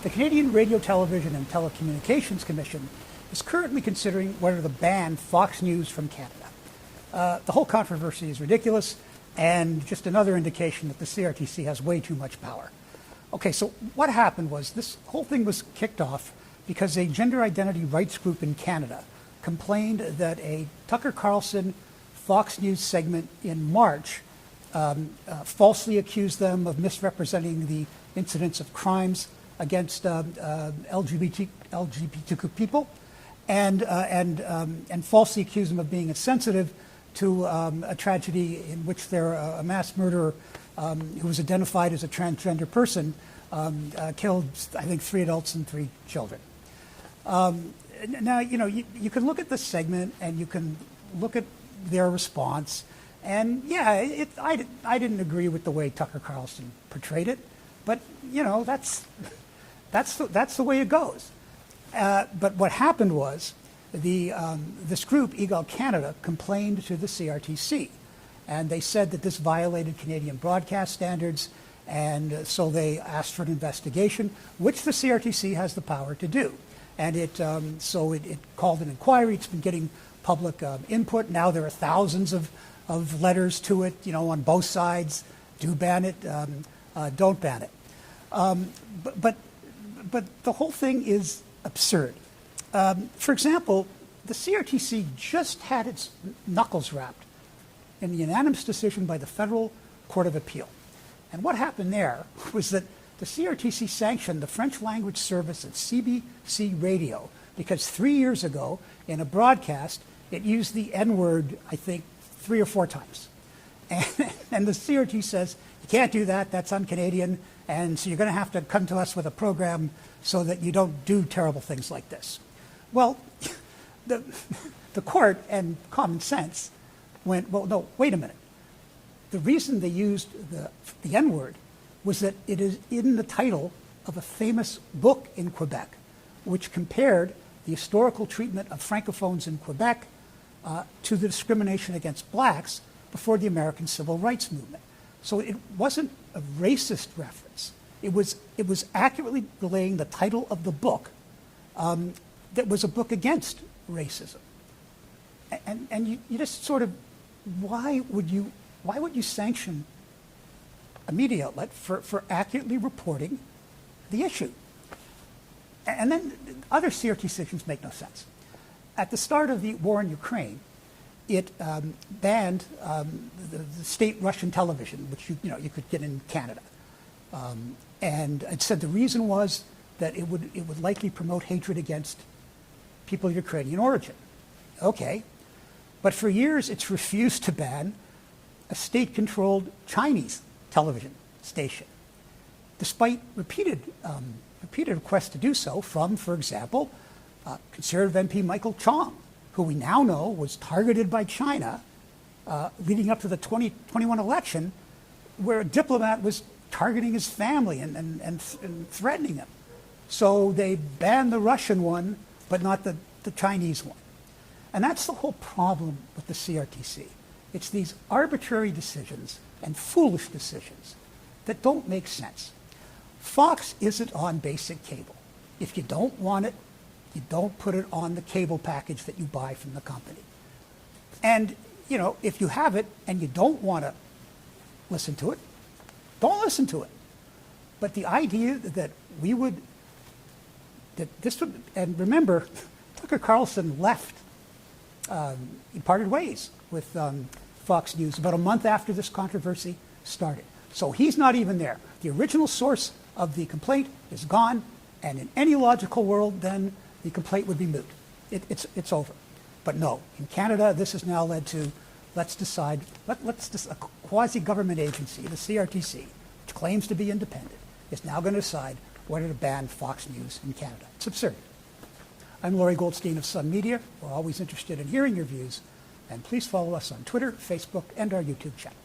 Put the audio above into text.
The Canadian Radio, Television and Telecommunications Commission is currently considering whether to ban Fox News from Canada. The whole controversy is ridiculous and just another indication that the CRTC has way too much power. Okay, so what happened was this whole thing was kicked off because a gender identity rights group in Canada complained that a Tucker Carlson Fox News segment in March falsely accused them of misrepresenting the incidents of crimes against LGBTQ people, and falsely accused them of being insensitive to a tragedy in which a mass murderer who was identified as a transgender person killed, I think, 3 adults and 3 children. Now, you can look at this segment and you can look at their response, and yeah, I didn't agree with the way Tucker Carlson portrayed it, but that's the way it goes. But what happened was this group, Egale Canada, complained to the CRTC, and they said that this violated Canadian broadcast standards, and so they asked for an investigation, which the CRTC has the power to do. And it called an inquiry. It's been getting public input. Now there are thousands of letters to it, on both sides. Do ban it, don't ban it. But the whole thing is absurd. For example, the CRTC just had its knuckles rapped in the unanimous decision by the Federal Court of Appeal. And what happened there was that the CRTC sanctioned the French language service at CBC Radio because 3 years ago in a broadcast it used the N-word, I think, 3 or 4 times. And the CRTC says, you can't do that, that's un-Canadian, and so you're going to have to come to us with a program so that you don't do terrible things like this. Well, the court and common sense went, well, no, wait a minute. The reason they used the N-word was that it is in the title of a famous book in Quebec, which compared the historical treatment of Francophones in Quebec to the discrimination against blacks before the American Civil Rights Movement. So it wasn't a racist reference. It was accurately relaying the title of the book that was a book against racism. And you just sort of, why would you sanction a media outlet for accurately reporting the issue? And then other CRT decisions make no sense. At the start of the war in Ukraine, it banned the state Russian television, which you could get in Canada, and it said the reason was that it would likely promote hatred against people of Ukrainian origin. Okay, but for years it's refused to ban a state-controlled Chinese television station, despite repeated requests to do so from, for example, Conservative MP Michael Chong, who we now know was targeted by China leading up to the 2021 election, where a diplomat was targeting his family and threatening him. So they banned the Russian one, but not the Chinese one. And that's the whole problem with the CRTC. It's these arbitrary decisions and foolish decisions that don't make sense. Fox isn't on basic cable. If you don't want it, you don't put it on the cable package that you buy from the company. And, if you have it and you don't want to listen to it, don't listen to it. But the idea that and remember, Tucker Carlson left, he parted ways with Fox News about a month after this controversy started. So he's not even there. The original source of the complaint is gone, and in any logical world, then the complaint would be moot. It's over. But no, in Canada, this has now led to, a quasi-government agency, the CRTC, which claims to be independent, is now going to decide whether to ban Fox News in Canada. It's absurd. I'm Lorrie Goldstein of Sun Media. We're always interested in hearing your views, and please follow us on Twitter, Facebook, and our YouTube channel.